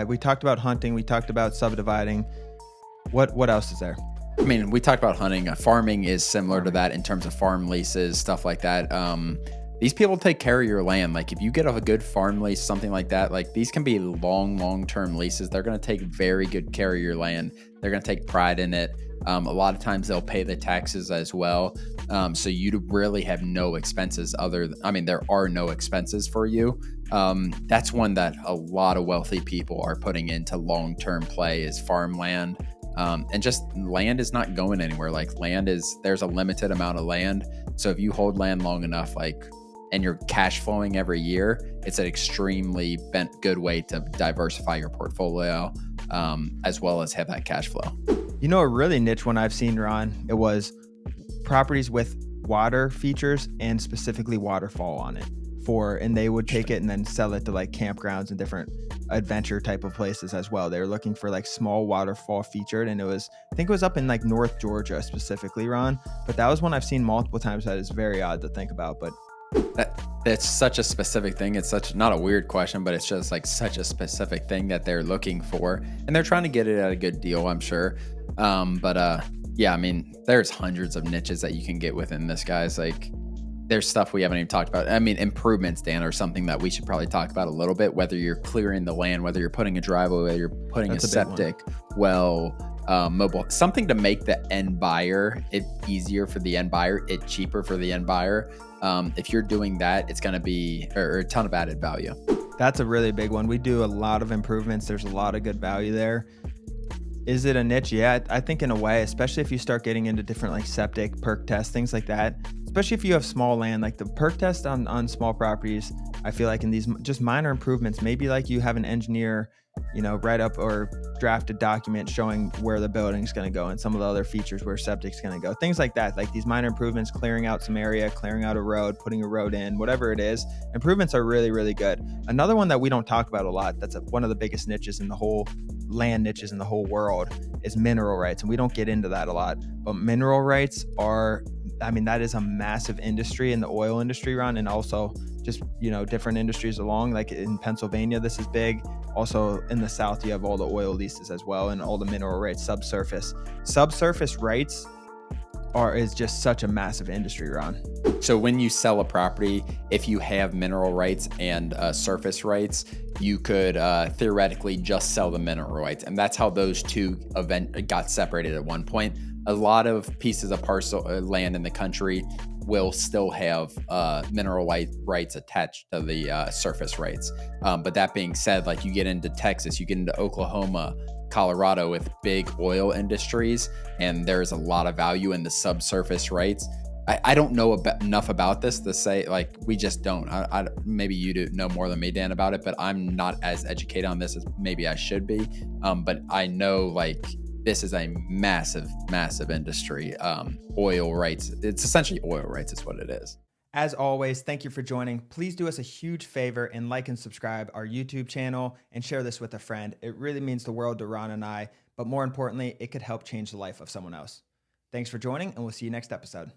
We talked about hunting. We talked about subdividing. What else is there? I mean, we talked about hunting. Farming is similar to that in terms of farm leases, stuff like that. These people take care of your land. Like if you get a good farm lease, something like that, like these can be long-term leases. They're going to take very good care of your land. They're going to take pride in it. A lot of times they'll pay the taxes as well. So you really have no expenses there are no expenses for you. That's one that a lot of wealthy people are putting into long-term play is farmland. And just land is not going anywhere. Like there's a limited amount of land. So if you hold land long enough, and you're cash flowing every year, it's an extremely good way to diversify your portfolio, as well as have that cash flow. You know, a really niche one I've seen, Ron, it was properties with water features and specifically waterfall on it and they would take it and then sell it to like campgrounds and different adventure type of places as well. They were looking for like small waterfall featured, and I think it was up in like North Georgia specifically, Ron, but that was one I've seen multiple times. That is very odd to think about, but that's such a specific thing. It's not a weird question, but it's just like such a specific thing that they're looking for, and they're trying to get it at a good deal, I'm sure. Yeah, I mean, there's hundreds of niches that you can get within this, guys. Like there's stuff we haven't even talked about. I mean, improvements, Dan, are something that we should probably talk about a little bit, whether you're clearing the land, whether you're putting a driveway, whether you're putting a septic well, mobile, something to make the end buyer it easier for the end buyer, it cheaper for the end buyer. If you're doing that, it's going to be a ton of added value. That's a really big one. We do a lot of improvements. There's a lot of good value there. Is it a niche? Yeah, I think in a way, especially if you start getting into different like septic, perk tests, things like that, especially if you have small land, like the perk test on small properties, I feel like in these just minor improvements, maybe like you have an engineer, write up or draft a document showing where the building's going to go and some of the other features where septic's going to go, things like that. Like these minor improvements, clearing out some area, clearing out a road, putting a road in, whatever it is, improvements are really, really good. Another one that we don't talk about a lot, that's one of the biggest niches in the whole land niches in the whole world, is mineral rights. And we don't get into that a lot, but mineral rights that is a massive industry in the oil industry, Ron, and also just, different industries along, like in Pennsylvania, this is big. Also in the South, you have all the oil leases as well, and all the mineral rights, subsurface rights is just such a massive industry, Ron. So when you sell a property, if you have mineral rights and surface rights, you could theoretically just sell the mineral rights. And that's how those two got separated at one point. A lot of pieces of parcel land in the country will still have mineral rights attached to the surface rights. But that being said, like you get into Texas, you get into Oklahoma, Colorado with big oil industries, and there's a lot of value in the subsurface rights. I don't know enough about this to say, like, we just don't. Maybe you do know more than me, Dan, about it, but I'm not as educated on this as maybe I should be. But I know, like, this is a massive, massive industry. Oil rights. It's essentially oil rights is what it is. As always, thank you for joining. Please do us a huge favor and like and subscribe our YouTube channel and share this with a friend. It really means the world to Ron and I, but more importantly, it could help change the life of someone else. Thanks for joining, and we'll see you next episode.